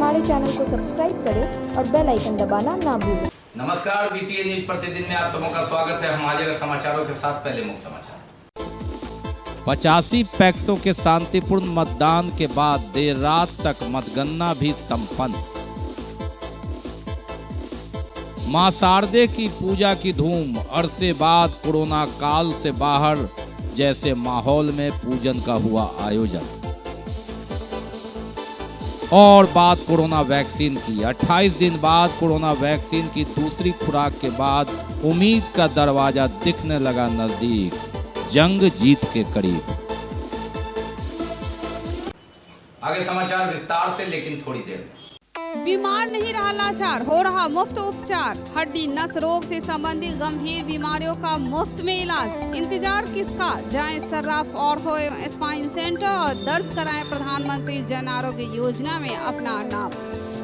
हमारे चैनल को सब्सक्राइब करें और बेल आइकन दबाना ना भूलें। नमस्कार, बीटीए न्यूज प्रतिदिन में आप सबों का स्वागत है। हम हाजिर हैं समाचारों के साथ। पहले मुख्य समाचार। 85 पैक्सों के शांतिपूर्ण मतदान के बाद देर रात तक मतगणना भी संपन्न। मां शारदे की पूजा की धूम, अरसे बाद कोरोना काल से बाहर जैसे माहौल में पूजन का हुआ आयोजन। और बात कोरोना वैक्सीन की। 28 दिन बाद कोरोना वैक्सीन की दूसरी खुराक के बाद उम्मीद का दरवाजा दिखने लगा नजदीक, जंग जीत के करीब। आगे समाचार विस्तार से, लेकिन थोड़ी देर में। बीमार नहीं रहा लाचार, हो रहा मुफ्त उपचार। हड्डी नस रोग से संबंधित गंभीर बीमारियों का मुफ्त में इलाज। इंतजार किसका, जाएं सर्राफ ऑर्थो एवं स्पाइन सेंटर और दर्ज कराएं प्रधानमंत्री जन आरोग्य योजना में अपना नाम।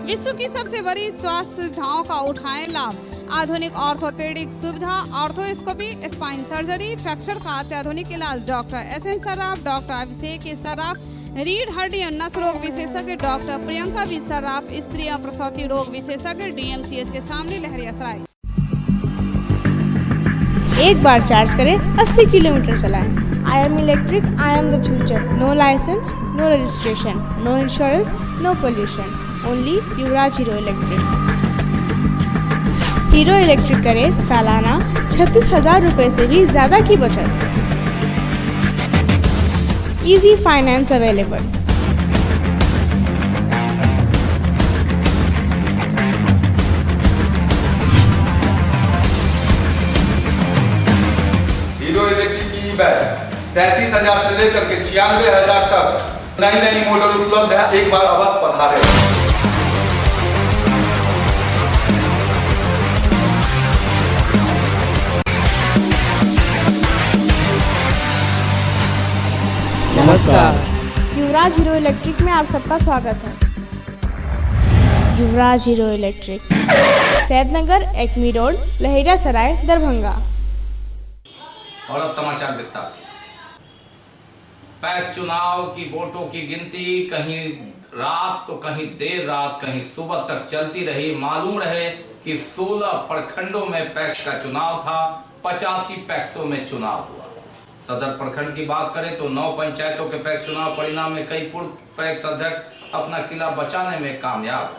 विश्व की सबसे बड़ी स्वास्थ्य सुविधाओं का उठाएं लाभ। आधुनिक ऑर्थोपेडिक सुविधा, ऑर्थोस्कोपी, स्पाइन सर्जरी, फ्रैक्चर का अत्याधुनिक इलाज। Doctor S N Sarraf, doctor Abhishek Sarraf, रीढ़ हड्डी और नस रोग विशेषज्ञ डॉक्टर प्रियंका बी सर्राफ, स्त्री और प्रसूति रोग विशेषज्ञ डीएमसीएच के सामने लहरियासराय। एक बार चार्ज करें, 80 किलोमीटर चलाएं। I am electric, I am the future. No licence, no registration, no insurance, no pollution. Only Yuvraj Hero electric. Hero electric करें सालाना 36,000 रुपए से भी ज्यादा की बचत। Easy finance available. Hero electric की बैग 37,000 से लेकर के 96,000 तक नई नई मॉडल उपलब्ध है। एक बार अवश्य पधारें। नमस्कार, युवराज हीरो इलेक्ट्रिक में आप सबका स्वागत है। Yuvraj Hero Electric, Saidnagar, Acme road, Laheriasarai, Darbhanga. और अब समाचार विस्तार से। पैक्स चुनाव की वोटों की गिनती कहीं रात तो कहीं देर रात, कहीं सुबह तक चलती रही। मालूम रहे कि 16 प्रखंडों में पैक्स का चुनाव था, 85 पैक्सों में चुनाव हुआ। सदर प्रखंड की बात करें तो 9 पंचायतों के पैक्स चुनाव परिणाम में कई पूर्व पैक्स अध्यक्ष अपना किला बचाने में कामयाब।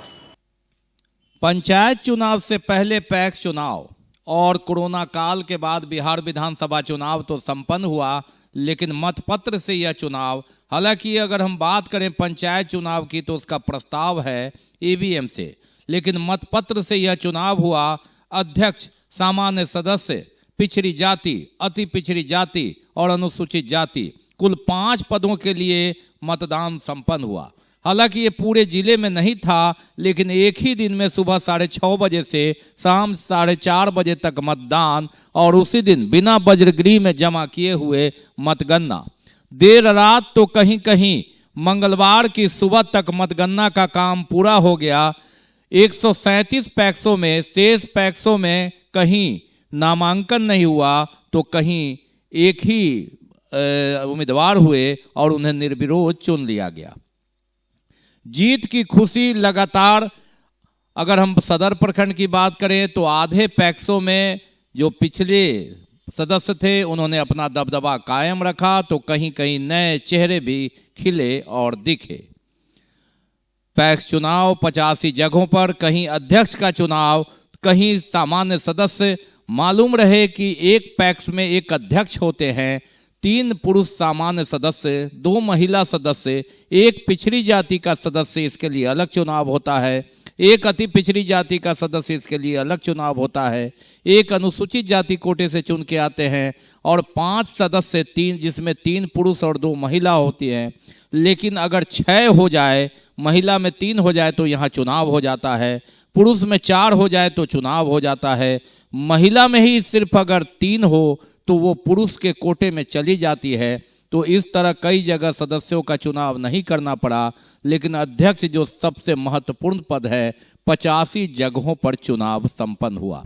पंचायत चुनाव से पहले पैक्स चुनाव और कोरोना काल के बाद बिहार विधानसभा चुनाव तो संपन्न हुआ, लेकिन मतपत्र से यह चुनाव, हालांकि अगर हम बात करें पंचायत चुनाव की तो उसका प्रस्ताव है ईवीएम से, लेकिन मतपत्र से यह चुनाव हुआ। अध्यक्ष, सामान्य सदस्य, पिछड़ी जाति, अति पिछड़ी जाति और अनुसूचित जाति, कुल 5 पदों के लिए मतदान संपन्न हुआ। हालांकि ये पूरे जिले में नहीं था, लेकिन एक ही दिन में सुबह 6:30 बजे से शाम 4:30 बजे तक मतदान, और उसी दिन बिना वज्रगृह में जमा किए हुए मतगणना। देर रात तो कहीं कहीं मंगलवार की सुबह तक मतगणना का काम पूरा हो गया। 137 पैक्सों में, शेष पैक्सों में कहीं नामांकन नहीं हुआ तो कहीं एक ही उम्मीदवार हुए और उन्हें निर्विरोध चुन लिया गया। जीत की खुशी लगातार। अगर हम सदर प्रखंड की बात करें तो आधे पैक्सों में जो पिछले सदस्य थे उन्होंने अपना दबदबा कायम रखा, तो कहीं कहीं नए चेहरे भी खिले और दिखे। पैक्स चुनाव 85 जगहों पर, कहीं अध्यक्ष का चुनाव, कहीं सामान्य सदस्य। मालूम रहे कि एक पैक्स में एक अध्यक्ष होते हैं, 3 पुरुष सामान्य सदस्य, 2 महिला सदस्य, एक पिछड़ी जाति का सदस्य, इसके लिए अलग चुनाव होता है, एक अति पिछड़ी जाति का सदस्य, इसके लिए अलग चुनाव होता है, एक अनुसूचित जाति कोटे से चुन के आते हैं, और 5 सदस्य, 3 जिसमें 3 पुरुष और 2 महिला होती हैं। लेकिन अगर 6 हो जाए, महिला में 3 हो जाए तो यहाँ चुनाव हो जाता है, पुरुष में 4 हो जाए तो चुनाव हो जाता है, महिला में ही सिर्फ अगर 3 हो तो वो पुरुष के कोटे में चली जाती है। तो इस तरह कई जगह सदस्यों का चुनाव नहीं करना पड़ा, लेकिन अध्यक्ष जो सबसे महत्वपूर्ण पद है, 85 जगहों पर चुनाव संपन्न हुआ।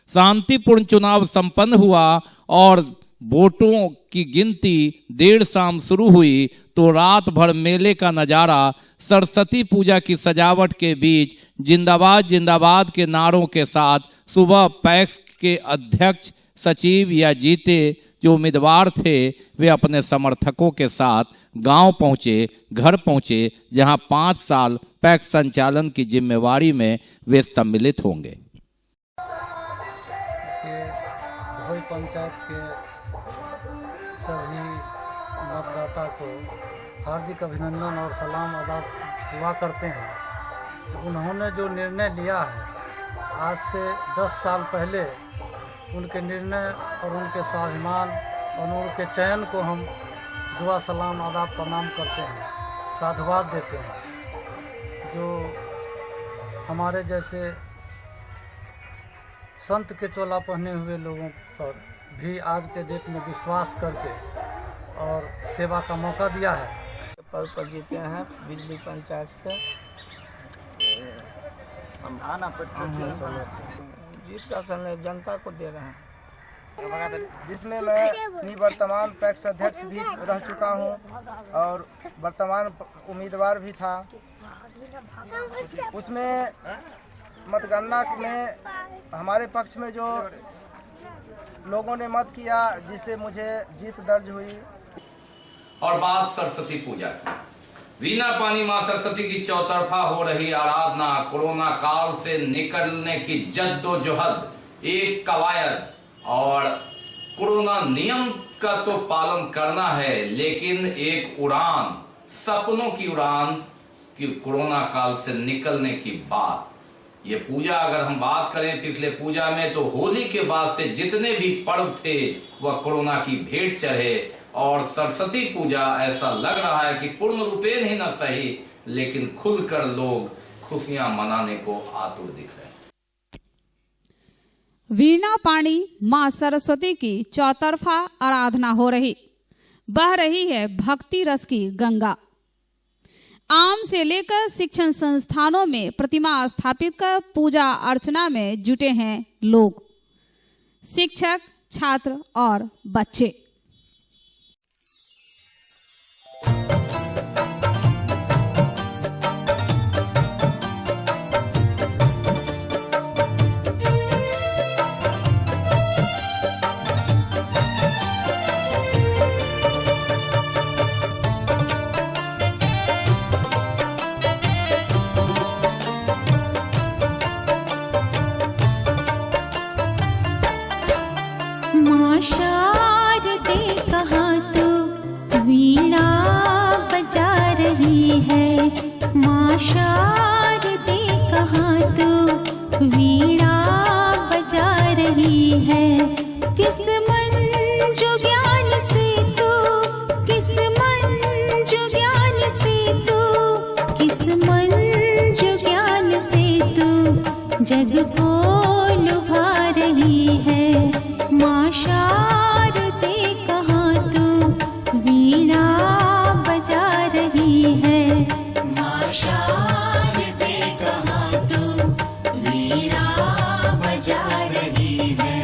शांतिपूर्ण चुनाव संपन्न हुआ और वोटों की गिनती देर शाम शुरू हुई तो रात भर मेले का नज़ारा सरस्वती पूजा की सजावट के बीच जिंदाबाद जिंदाबाद के नारों के साथ सुबह पैक्स के अध्यक्ष सचिव या जीते जो उम्मीदवार थे वे अपने समर्थकों के साथ गांव पहुंचे, घर पहुंचे, जहां 5 साल पैक्स संचालन की जिम्मेवारी में वे सम्मिलित होंगे। धोई पंचायत के सभी मतदाता को हार्दिक अभिनंदन और सलाम अदा दुआ करते हैं। उन्होंने जो निर्णय लिया है आज से 10 साल पहले, उनके निर्णय और उनके स्वाभिमान और उनके चयन को हम दुआ सलाम आदाब प्रणाम करते हैं, साधुवाद देते हैं। जो हमारे जैसे संत के चोला पहने हुए लोगों पर भी आज के डेट में विश्वास करके और सेवा का मौका दिया है। पद पर जीते हैं बिजली पंचायत से। जीत का समय जनता को दे रहे हैं, जिसमें मैं निवर्तमान पैक्स अध्यक्ष भी रह चुका हूं और वर्तमान उम्मीदवार भी था। उसमें मतगणना में हमारे पक्ष में जो लोगों ने मत किया, जिससे मुझे जीत दर्ज हुई। और बात सरस्वती पूजा की। वीणा पानी मां सरस्वती की चौतरफा हो रही आराधना, कोरोना काल से निकलने की जद्दोजहद, एक कवायद और कोरोना नियम का तो पालन करना है, लेकिन एक उड़ान, सपनों की उड़ान कि कोरोना काल से निकलने की बात। ये पूजा अगर हम बात करें पिछले पूजा में, तो होली के बाद से जितने भी पर्व थे वह कोरोना की भेंट चढ़े, और सरस्वती पूजा ऐसा लग रहा है कि पूर्ण रूपेण ही न सही, लेकिन खुलकर लोग खुशियां मनाने को आतुर दिख रहे हैं। वीणा पानी मां सरस्वती की चौतरफा आराधना हो रही, बह रही है भक्ति रस की गंगा। आम से लेकर शिक्षण संस्थानों में प्रतिमा स्थापित कर पूजा अर्चना में जुटे हैं लोग, शिक्षक, छात्र और बच्चे। जग को लुभा रही है माँ शारदे, कहाँ तू वीणा बजा रही है। माँ शारदे, कहाँ तू वीणा बजा रही है।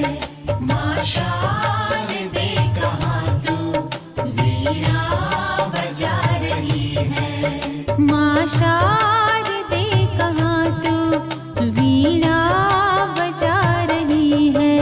माँ शारदे, कहाँ तू वीणा बजा रही है। माँ शारदे, कहाँ तू वीणा बजा रही है।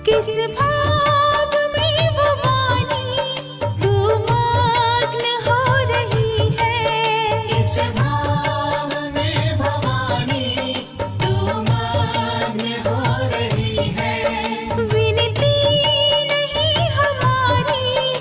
किस भाव में भवानी तू मग्न हो रही है। किस भाव में भवानी तू मग्न हो रही है। विनती नहीं हमारी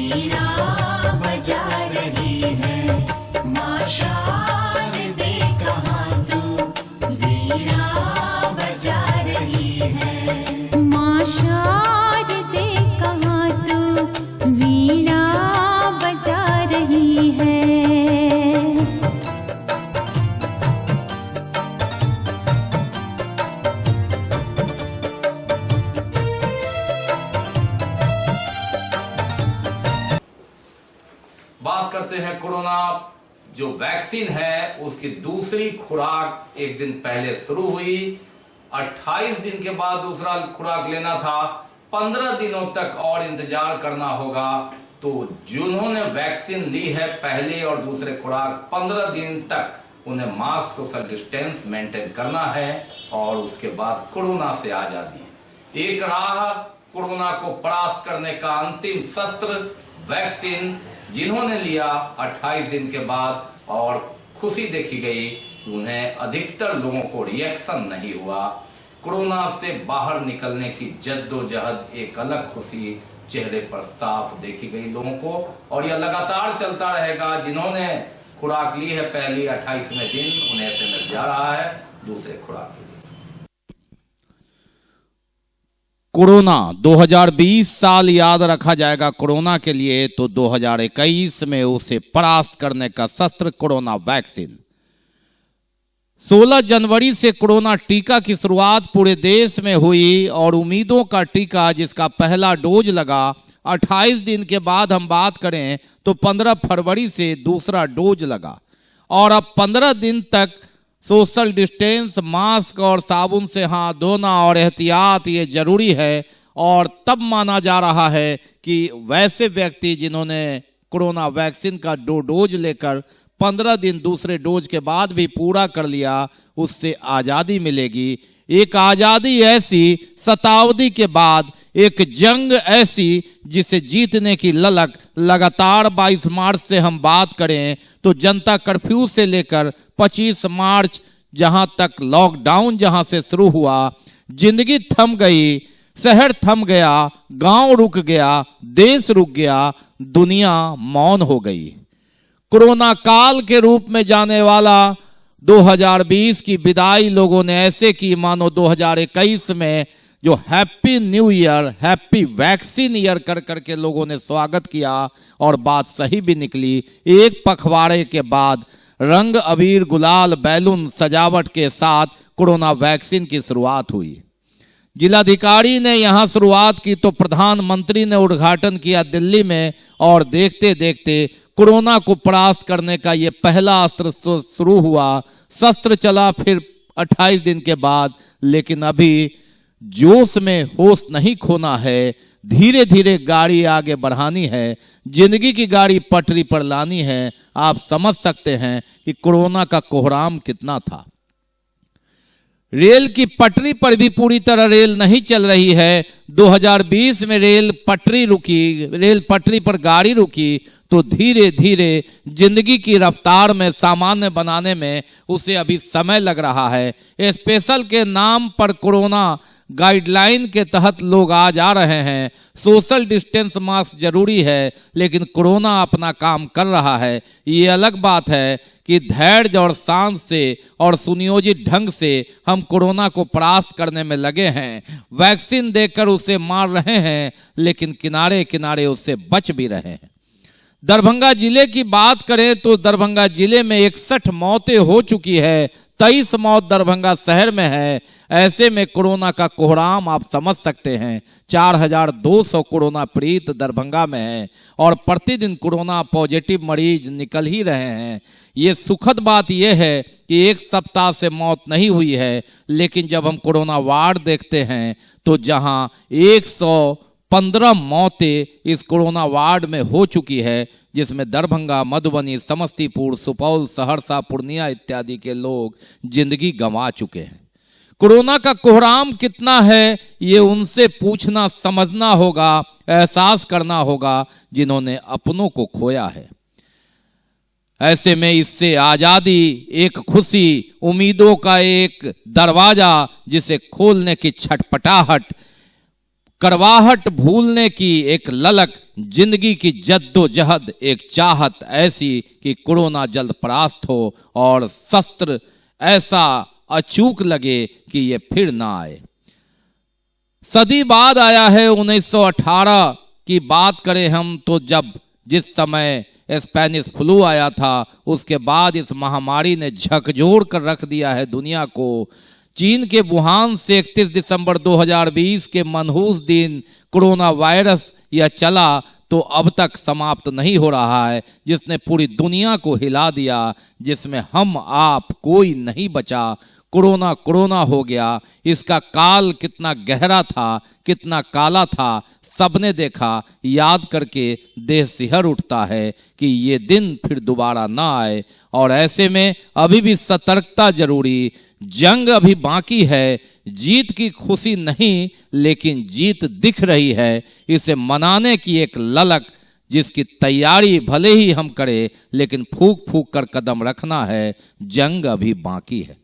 वीणा बजा रही है। माँ शारदे कहाँ तू वीणा बजा रही है। माँ शारदे कहाँ तू वीणा बजा रही है। बात करते हैं कोरोना जो वैक्सीन है उसकी दूसरी खुराक एक दिन पहले शुरू हुई। 28 दिन के बाद दूसरा खुराक लेना था, 15 दिनों तक और इंतजार करना होगा। तो जिन्होंने वैक्सीन ली है पहले और दूसरे खुराक, 15 दिन तक उन्हें मास्क, सोशल डिस्टेंस मेंटेन करना है और उसके बाद कोरोना से आजादी। एक राह कोरोना को परास्त करने का अंतिम शस्त्र वैक्सीन जिन्होंने लिया 28 दिन के बाद, और खुशी देखी गई कि उन्हें अधिकतर लोगों को रिएक्शन नहीं हुआ। कोरोना से बाहर निकलने की जद्दोजहद एक अलग खुशी चेहरे पर साफ देखी गई लोगों को, और यह लगातार चलता रहेगा। जिन्होंने खुराक ली है पहली 28वें दिन उन्हें SMS जा रहा है दूसरे खुराक के लिए। कोरोना 2020 साल याद रखा जाएगा कोरोना के लिए, तो 2021 में उसे परास्त करने का शस्त्र कोरोना वैक्सीन। 16 जनवरी से कोरोना टीका की शुरुआत पूरे देश में हुई और उम्मीदों का टीका जिसका पहला डोज लगा 28 दिन के बाद हम बात करें तो 15 फरवरी से दूसरा डोज लगा। और अब 15 दिन तक सोशल डिस्टेंस, मास्क और साबुन से हाथ धोना और एहतियात ये जरूरी है। और तब माना जा रहा है कि वैसे व्यक्ति जिन्होंने कोरोना वैक्सीन का 2 डोज लेकर 15 दिन दूसरे डोज के बाद भी पूरा कर लिया, उससे आज़ादी मिलेगी। एक आज़ादी ऐसी शताब्दी के बाद, एक जंग ऐसी जिसे जीतने की ललक लगातार 22 मार्च से हम बात करें तो जनता कर्फ्यू से लेकर 25 मार्च जहां तक लॉकडाउन जहां से शुरू हुआ, जिंदगी थम गई, शहर थम गया, गांव रुक गया, देश रुक गया, दुनिया मौन हो गई। कोरोना काल के रूप में जाने वाला 2020 की विदाई लोगों ने ऐसे की मानो 2021 में जो happy new year, happy vaccine year कर करके लोगों ने स्वागत किया। और बात सही भी निकली। एक पखवाड़े के बाद रंग, अबीर, गुलाल, बैलून, सजावट के साथ कोरोना वैक्सीन की शुरुआत हुई। जिलाधिकारी ने यहां शुरुआत की तो प्रधानमंत्री ने उद्घाटन किया दिल्ली में, और देखते देखते कोरोना को परास्त करने का ये पहला अस्त्र शुरू हुआ। शस्त्र चला फिर 28 दिन के बाद, लेकिन अभी जोश में होश नहीं खोना है। धीरे धीरे गाड़ी आगे बढ़ानी है, जिंदगी की गाड़ी पटरी पर लानी है। आप समझ सकते हैं कि कोरोना का कोहराम कितना था। रेल की पटरी पर भी पूरी तरह रेल नहीं चल रही है। 2020 में रेल पटरी रुकी, रेल पटरी पर गाड़ी रुकी तो धीरे धीरे जिंदगी की रफ्तार में सामान्य बनाने में उसे अभी समय लग रहा है। स्पेशल के नाम पर कोरोना गाइडलाइन के तहत लोग आ जा रहे हैं। सोशल डिस्टेंस, मास्क जरूरी है, लेकिन कोरोना अपना काम कर रहा है। ये अलग बात है कि धैर्य और शांत से और सुनियोजित ढंग से हम कोरोना को परास्त करने में लगे हैं। वैक्सीन देकर उसे मार रहे हैं, लेकिन किनारे किनारे उससे बच भी रहे हैं। दरभंगा जिले की बात करें तो दरभंगा जिले में 61 मौतें हो चुकी है। 23 मौत दरभंगा शहर में है। ऐसे में कोरोना का कोहराम आप समझ सकते हैं। 4200 कोरोना पीड़ित दरभंगा में है और प्रतिदिन कोरोना पॉजिटिव मरीज निकल ही रहे हैं। ये सुखद बात यह है कि एक सप्ताह से मौत नहीं हुई है, लेकिन जब हम कोरोना वार्ड देखते हैं तो जहां 115 मौतें इस कोरोना वार्ड में हो चुकी है, जिसमें दरभंगा, मधुबनी, समस्तीपुर, सुपौल, सहरसा, पूर्णिया इत्यादि के लोग जिंदगी गंवा चुके हैं। कोरोना का कोहराम कितना है ये उनसे पूछना, समझना होगा, एहसास करना होगा जिन्होंने अपनों को खोया है। ऐसे में इससे आजादी, एक खुशी, उम्मीदों का एक दरवाजा जिसे खोलने की छटपटाहट करवाहट भूलने की एक ललक, जिंदगी की जद्दोजहद, एक चाहत ऐसी कि कोरोना जल्द परास्त हो और शस्त्र ऐसा अचूक लगे कि ये फिर ना आए। सदी बाद आया है 1918 की बात करें हम तो, जब जिस समय स्पेनिश फ्लू आया था, उसके बाद इस महामारी ने झकझोर कर रख दिया है दुनिया को। चीन के वुहान से 31 दिसंबर 2020 के मनहूस दिन कोरोना वायरस यह चला तो अब तक समाप्त नहीं हो रहा है, जिसने पूरी दुनिया को हिला दिया, जिसमें हम आप कोई नहीं बचा। कोरोना कोरोना हो गया। इसका काल कितना गहरा था, कितना काला था, सबने देखा। याद करके देह सिहर उठता है कि ये दिन फिर दोबारा ना आए। और ऐसे में अभी भी सतर्कता जरूरी। जंग अभी बाकी है, जीत की खुशी नहीं, लेकिन जीत दिख रही है। इसे मनाने की एक ललक, जिसकी तैयारी भले ही हम करें, लेकिन फूक फूक कर कदम रखना है। जंग अभी बाकी है।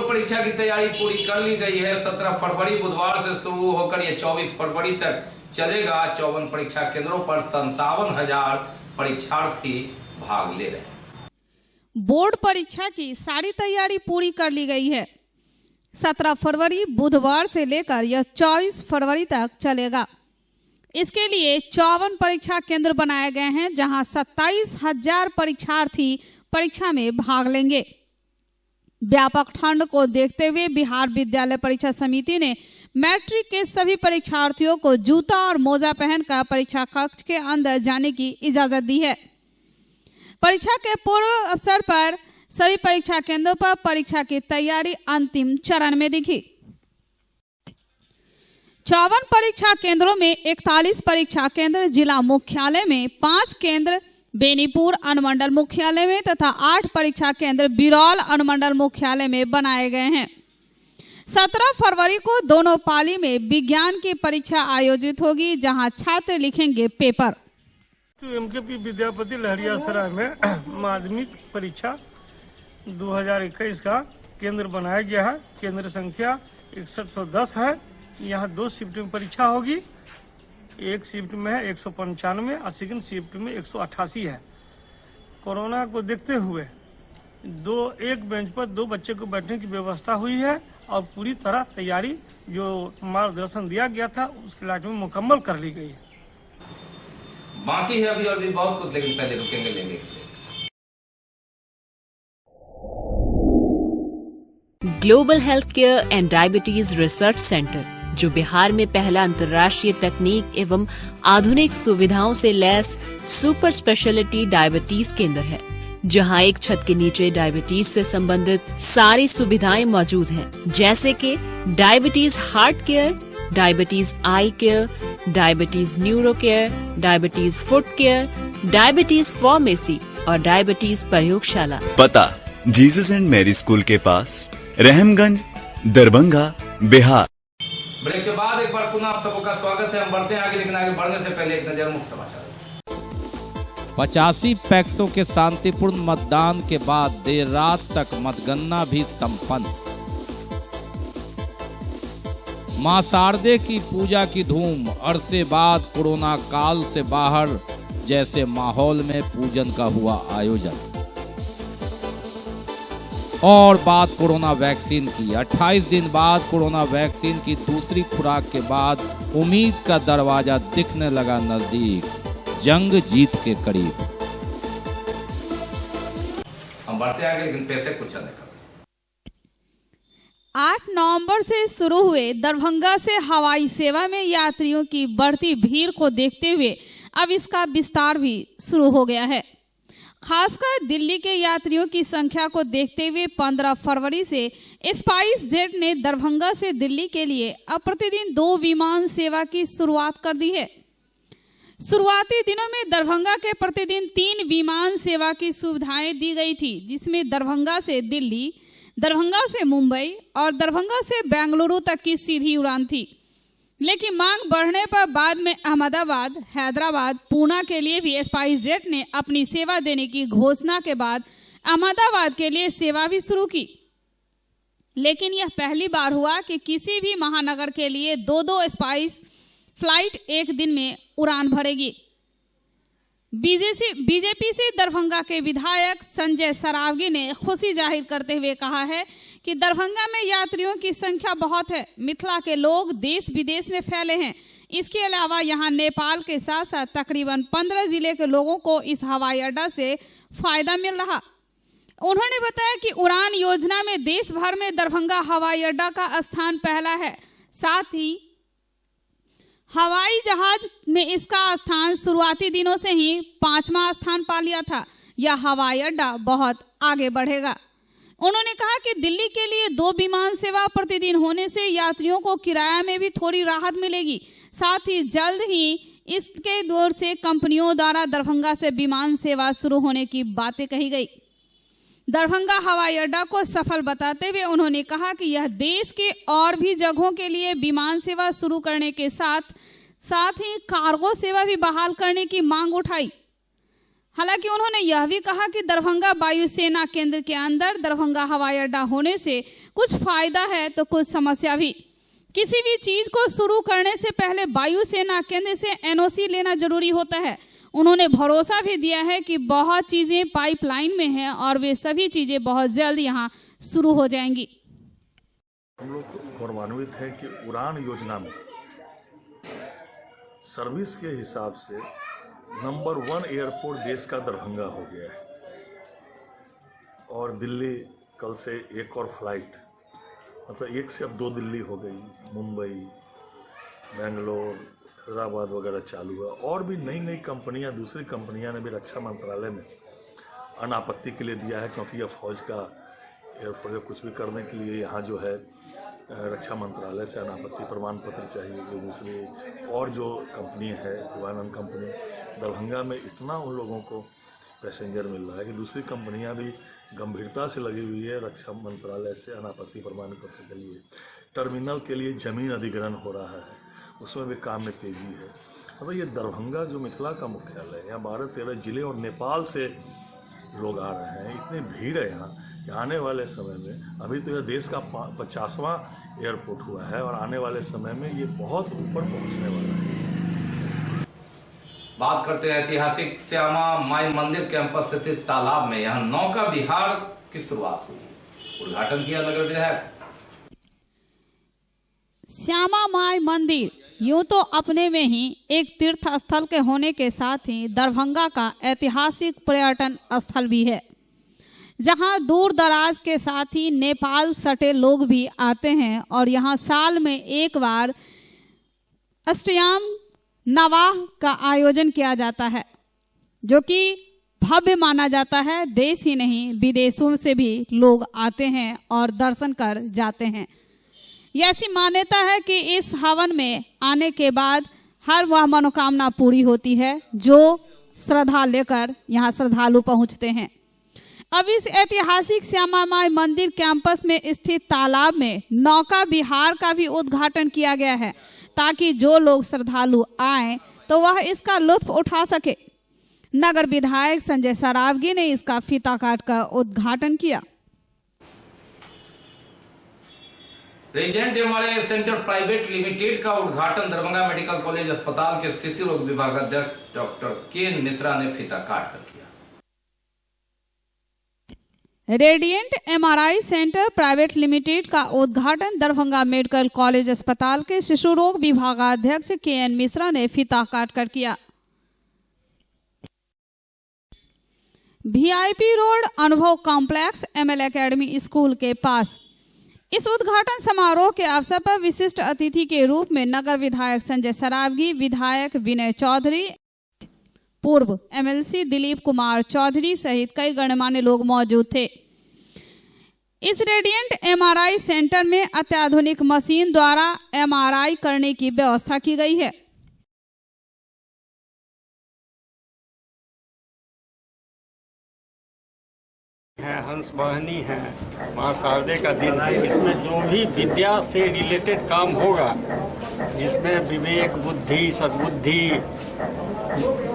परीक्षा की तैयारी पूरी कर ली गई है। 17 फरवरी बुधवार से शुरू होकर ये 24 फरवरी तक चलेगा। 54 परीक्षा केंद्रों पर 57,000 परीक्षार्थी भाग ले रहे हैं। बोर्ड परीक्षा की सारी तैयारी पूरी कर ली गई है। 17 फरवरी बुधवार से लेकर यह 24 फरवरी तक चलेगा। इसके लिए 54 परीक्षा केंद्र बनाए गए हैं, जहां 27,000 परीक्षार्थी परीक्षा में भाग लेंगे। व्यापक ठंड को देखते हुए बिहार विद्यालय परीक्षा समिति ने मैट्रिक के सभी परीक्षार्थियों को जूता और मोजा पहनकर परीक्षा कक्ष के अंदर जाने की इजाजत दी है। परीक्षा के पूर्व अवसर पर सभी परीक्षा केंद्रों पर परीक्षा की तैयारी अंतिम चरण में दिखी। 54 परीक्षा केंद्रों में 41 परीक्षा केंद्र जिला मुख्यालय में, 5 केंद्र बेनीपुर अनुमंडल मुख्यालय में तथा 8 परीक्षा केंद्र बिरौल अनुमंडल मुख्यालय में बनाए गए हैं। 17 फरवरी को दोनों पाली में विज्ञान की परीक्षा आयोजित होगी, जहां छात्र लिखेंगे पेपर। एमकेपी विद्यापति लहरियासराय में माध्यमिक परीक्षा 2021 का केंद्र बनाया गया है। केंद्र संख्या 6110 है। यहाँ 2 शिफ्ट में परीक्षा होगी। एक शिफ्ट में है 195 और सेकंड शिफ्ट में 188 है। कोरोना को देखते हुए एक बेंच पर 2 बच्चे को बैठने की व्यवस्था हुई है और पूरी तरह तैयारी जो मार्गदर्शन दिया गया था उसके लायक में मुकम्मल कर ली गई है। बाकी है अभी और भी बहुत कुछ, लेकिन पहले रुकेंगे लेंगे। Global health care and diabetes research centre, जो बिहार में पहला अंतर्राष्ट्रीय तकनीक एवं आधुनिक सुविधाओं से लैस सुपर स्पेशलिटी डायबिटीज केंद्र है, जहां एक छत के नीचे डायबिटीज से संबंधित सारी सुविधाएं मौजूद हैं, जैसे कि diabetes heart care, diabetes eye care, diabetes neuro care, diabetes foot care, diabetes pharmacy और डायबिटीज प्रयोगशाला। पता जीसस एंड मैरी स्कूल के पास, रहमगंज, दरभंगा, बिहार। ब्रेक के बाद एक बार पुनः आप सबका स्वागत है। हम बढ़ते हैं आगे, लेकिन आगे बढ़ने से पहले एक नजर मुख्य समाचार। 85 पैक्सों के शांतिपूर्ण मतदान के बाद देर रात तक मतगणना भी संपन्न। मां शारदे की पूजा की धूम, अरसे बाद कोरोना काल से बाहर जैसे माहौल में पूजन का हुआ आयोजन। और बात कोरोना वैक्सीन की। 28 दिन बाद कोरोना वैक्सीन की दूसरी खुराक के बाद उम्मीद का दरवाजा दिखने लगा नजदीक, जंग जीत के करीब। हम बढ़ते आगे, लेकिन पैसे कुछ अलग कर। 8 नवंबर से शुरू हुए दरभंगा से हवाई सेवा में यात्रियों की बढ़ती भीड़ को देखते हुए अब इसका विस्तार भी शुरू हो गया है। खासकर दिल्ली के यात्रियों की संख्या को देखते हुए 15 फरवरी से स्पाइस जेट ने दरभंगा से दिल्ली के लिए अब प्रतिदिन 2 विमान सेवा की शुरुआत कर दी है। शुरुआती दिनों में दरभंगा के प्रतिदिन 3 विमान सेवा की सुविधाएं दी गई थी, जिसमें दरभंगा से दिल्ली, दरभंगा से मुंबई और दरभंगा से बेंगलुरु तक की सीधी उड़ान थी। लेकिन मांग बढ़ने पर बाद में अहमदाबाद, हैदराबाद, पूना के लिए भी स्पाइस जेट ने अपनी सेवा देने की घोषणा के बाद अहमदाबाद के लिए सेवा भी शुरू की। लेकिन यह पहली बार हुआ कि किसी भी महानगर के लिए 2-2 स्पाइस फ्लाइट एक दिन में उड़ान भरेगी। बीजेपी से दरभंगा के विधायक संजय सरावगी ने खुशी जाहिर करते हुए कहा है कि दरभंगा में यात्रियों की संख्या बहुत है। मिथिला के लोग देश विदेश में फैले हैं। इसके अलावा यहाँ नेपाल के साथ साथ तकरीबन 15 जिले के लोगों को इस हवाई अड्डा से फायदा मिल रहा। उन्होंने बताया कि उड़ान योजना में देश भर में दरभंगा हवाई अड्डा का स्थान पहला है। साथ ही हवाई जहाज में इसका स्थान शुरुआती दिनों से ही 5वां स्थान पा लिया था। यह हवाई अड्डा बहुत आगे बढ़ेगा। उन्होंने कहा कि दिल्ली के लिए 2 विमान सेवा प्रतिदिन होने से यात्रियों को किराया में भी थोड़ी राहत मिलेगी। साथ ही जल्द ही इसके दौर से कंपनियों द्वारा दरभंगा से विमान सेवा शुरू होने की बातें कही गई। दरभंगा हवाई अड्डा को सफल बताते हुए उन्होंने कहा कि यह देश के और भी जगहों के लिए विमान सेवा शुरू करने के साथ ही कार्गो सेवा भी बहाल करने की मांग उठाई। हालांकि उन्होंने यह भी कहा कि दरभंगा वायुसेना केंद्र के अंदर दरभंगा हवाई अड्डा होने से कुछ फायदा है तो कुछ समस्या भी। किसी भी चीज को शुरू करने से पहले वायुसेना केंद्र से एनओसी लेना जरूरी होता है। उन्होंने भरोसा भी दिया है कि बहुत चीज़ें पाइपलाइन में हैं और वे सभी चीज़ें बहुत जल्द यहाँ शुरू हो जाएंगी। हम लोग गौरवान्वित हैं कि उड़ान योजना में सर्विस के हिसाब से नंबर 1 एयरपोर्ट देश का दरभंगा हो गया है और दिल्ली कल से एक और फ्लाइट, मतलब एक से अब 2 दिल्ली हो गई, मुंबई, बेंगलोर, हैदराबाद वगैरह चालू है। और भी नई नई कंपनियां, दूसरी कंपनियां ने भी रक्षा मंत्रालय में अनापत्ति के लिए दिया है, क्योंकि यह फौज का एयरफोर्स या कुछ भी करने के लिए यहाँ जो है रक्षा मंत्रालय से अनापत्ति प्रमाण पत्र चाहिए। जो दूसरी और जो कंपनी है विमानन कंपनी, दरभंगा में इतना उन लोगों को पैसेंजर मिल रहा है कि दूसरी कंपनियां भी गंभीरता से लगी हुई है रक्षा मंत्रालय से अनापत्ति प्रमाण पत्र के लिए। टर्मिनल के लिए जमीन अधिग्रहण हो रहा है, उसमें भी काम में तेजी है। मतलब ये दरभंगा जो मिथिला का मुख्यालय है, यहाँ 12-13 जिले और नेपाल से लोग आ रहे हैं, इतनी भीड़ है यहाँ कि आने वाले समय में, अभी तो यह देश का 50वां एयरपोर्ट हुआ है और आने वाले समय में ये बहुत ऊपर पहुँचने वाला है। बात करते हैं ऐतिहासिक श्यामा माई मंदिर कैंपस स्थित तालाब में। यहाँ नौका विहार की शुरुआत हुई, उद्घाटन किया नगर विधायक। श्यामा माई मंदिर यूं तो अपने में ही एक तीर्थ स्थल के होने के साथ ही दरभंगा का ऐतिहासिक पर्यटन स्थल भी है, जहां दूर दराज के साथ ही नेपाल सटे लोग भी आते हैं और यहां साल में एक बार अष्टयाम नवाह का आयोजन किया जाता है, जो कि भव्य माना जाता है। देश ही नहीं विदेशों से भी लोग आते हैं और दर्शन कर जाते हैं। यह ऐसी मान्यता है कि इस हवन में आने के बाद हर वह मनोकामना पूरी होती है जो श्रद्धा लेकर यहाँ श्रद्धालु पहुँचते हैं। अब इस ऐतिहासिक श्यामा माई मंदिर कैंपस में स्थित तालाब में नौका विहार का भी उद्घाटन किया गया है, ताकि जो लोग श्रद्धालु आए तो वह इसका लुत्फ उठा सके। नगर विधायक संजय सरावगी ने इसका फीता काट कर उद्घाटन किया। Resident MRI centre private limited का उद्घाटन दरभंगा मेडिकल कॉलेज अस्पताल के शिशु रोग विभाग अध्यक्ष डॉक्टर के मिश्रा ने फीता काट कर किया। Radiant MRI centre private limited का उद्घाटन दरभंगा मेडिकल कॉलेज अस्पताल के शिशु रोग विभागाध्यक्ष के.एन. मिश्रा ने फीता काट कर किया। वीआईपी रोड अनुभव कॉम्प्लेक्स एमएल एकेडमी स्कूल के पास इस उद्घाटन समारोह के अवसर पर विशिष्ट अतिथि के रूप में नगर विधायक संजय सरावगी, विधायक विनय चौधरी, पूर्व एमएलसी दिलीप कुमार चौधरी सहित कई गणमान्य लोग मौजूद थे। इस रेडिएंट एमआरआई सेंटर में अत्याधुनिक मशीन द्वारा एमआरआई करने की व्यवस्था की गई है। हंस वाहिनी है, माँ शारदे का दिन है। इसमें जो भी विद्या से रिलेटेड काम होगा, जिसमें विवेक, बुद्धि, सद्बुद्धि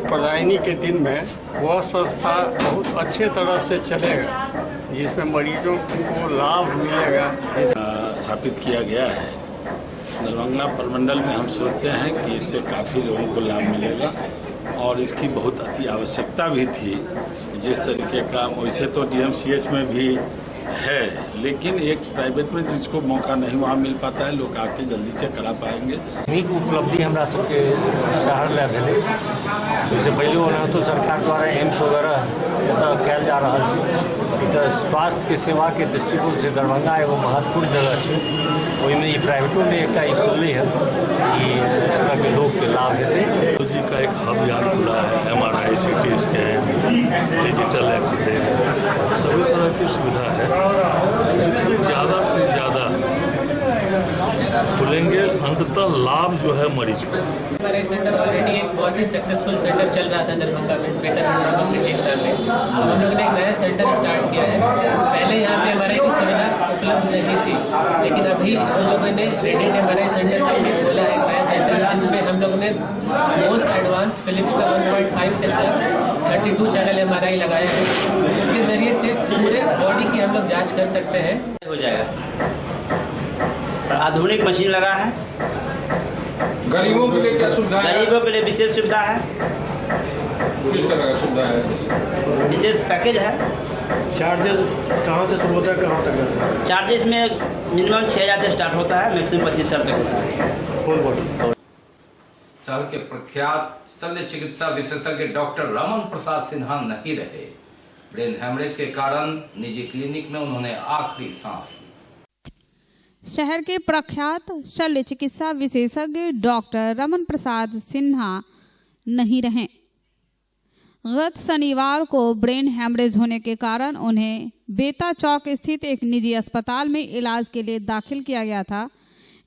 प्रदायनी के दिन में वह संस्था बहुत अच्छे तरह से चलेगा, जिसमें मरीजों को लाभ मिलेगा। स्थापित किया गया है दरभंगा प्रमंडल में। हम सोचते हैं कि इससे काफ़ी लोगों को लाभ मिलेगा और इसकी बहुत अति आवश्यकता भी थी। जिस तरीके का, वैसे तो डीएमसीएच में भी है, लेकिन एक प्राइवेट में जिसको मौका नहीं वहाँ मिल पाता है, लोग आके जल्दी से करा पाएंगे। नीक उपलब्धि हमरा सबके शहर ले भेलै। इससे पहले ओनाहितो सरकार द्वारा एम्स वगैरह एतऽ कयल जा रहल छै। तऽ स्वास्थ्य के सेवा के दृष्टिकोण से दरभंगा एगो महत्वपूर्ण जगह छै। ओहिमे ई प्राइवेटो में एकटा ई खुललै है कि एतऽ के लोग के लाभ हेतै। जी का एक हब यहाँ खुला है, MRI, CT scan, digital x ray, सभी तरह की सुविधा है। जितने ज़्यादा से ज़्यादा खुलेंगे, अंततः लाभ जो है मरीज को। एमआरआई सेंटर ऑलरेडी एक बहुत ही सक्सेसफुल सेंटर चल रहा था दरभंगा में, बेहतर डेवलपमेंट एक साल में। हम लोगों ने एक नया सेंटर स्टार्ट किया है। पहले यहाँ पे एमआरआई की सुविधा उपलब्ध नहीं थी, लेकिन अभी हम लोगों ने रेडिएंट एमआरआई सेंटर करके खोला है एक नया सेंटर, जिसमें हम लोगों ने मोस्ट एडवांस फिलिप्स का 1.5 टेस्ला 32 चैनल एमआरआई लगाया है। इसके जरिए से पूरे बॉडी की हम लोग जाँच कर सकते हैं। हो जाएगा। आधुनिक मशीन लगा है, गरीबों के लिए क्या सुविधा है? गरीबों के लिए विशेष सुविधा है। किस तरह का सुविधा है? विशेष पैकेज है। चार्जेस कहाँ से शुरू होता है, कहाँ तक जाता है? चार्जेस में मिनिमम 6,000 से स्टार्ट होता है, मैक्सिमम 25,000 रुपये होता है फुल बॉडी। शहर के प्रख्यात शल्य चिकित्सा विशेषज्ञ डॉक्टर रमन प्रसाद सिन्हा नहीं रहे। ब्रेन हेमरेज के कारण निजी क्लिनिक में उन्होंने आखिरी सांस ली। शहर के प्रख्यात शल्य चिकित्सा विशेषज्ञ डॉक्टर रमन प्रसाद सिन्हा नहीं रहे। गत शनिवार को ब्रेन हैमरेज होने के कारण उन्हें बेता चौक स्थित एक निजी अस्पताल में इलाज के लिए दाखिल किया गया था।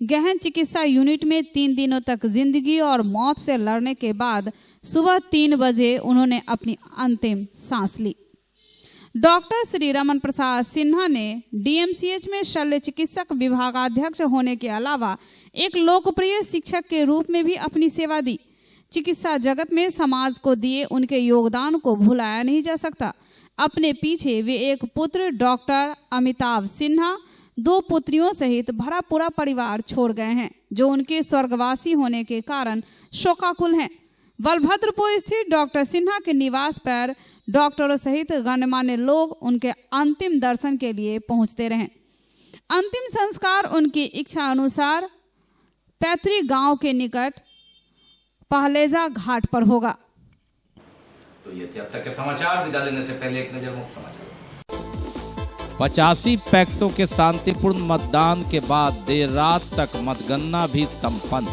गहन चिकित्सा यूनिट में 3 दिनों तक जिंदगी और मौत से लड़ने के बाद सुबह 3 बजे उन्होंने अपनी अंतिम सांस ली। डॉक्टर श्री रमन प्रसाद सिन्हा ने डीएमसीएच में शल्य चिकित्सक विभागाध्यक्ष होने के अलावा एक लोकप्रिय शिक्षक के रूप में भी अपनी सेवा दी। चिकित्सा जगत में समाज को दिए उनके योगदान को भुलाया नहीं जा सकता। अपने पीछे वे एक पुत्र डॉक्टर अमिताभ सिन्हा, 2 पुत्रियों सहित भरा पूरा परिवार छोड़ गए हैं, जो उनके स्वर्गवासी होने के कारण शोकाकुल हैं। बलभद्रपुर स्थित डॉक्टर सिन्हा के निवास पर डॉक्टरों सहित गणमान्य लोग उनके अंतिम दर्शन के लिए पहुंचते रहे। अंतिम संस्कार उनकी इच्छा अनुसार पैतृक गांव के निकट पहलेजा घाट पर होगा। तो ये थे अब तक के समाचार। विदा लेने से पहले एक नजर मुख्य समाचार। 85 पैक्सों के शांतिपूर्ण मतदान के बाद देर रात तक मतगणना भी संपन्न।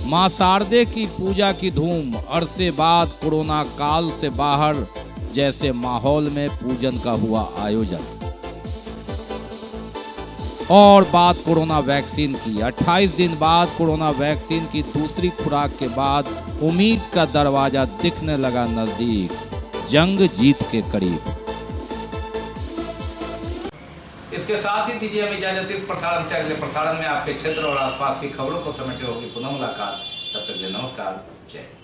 मां शारदे की पूजा की धूम, अरसे बाद कोरोना काल से बाहर जैसे माहौल में पूजन का हुआ आयोजन। और बात कोरोना वैक्सीन की। 28 दिन बाद कोरोना वैक्सीन की दूसरी खुराक के बाद उम्मीद का दरवाजा दिखने लगा नजदीक, जंग जीत के करीब। इसके साथ ही दीजिए हमें इजाजत। इस प्रसारण से अगले प्रसारण में आपके क्षेत्र और आसपास की खबरों को समेटे होगी पुनः मुलाकात। तब तक के लिए नमस्कार, जय हिंद।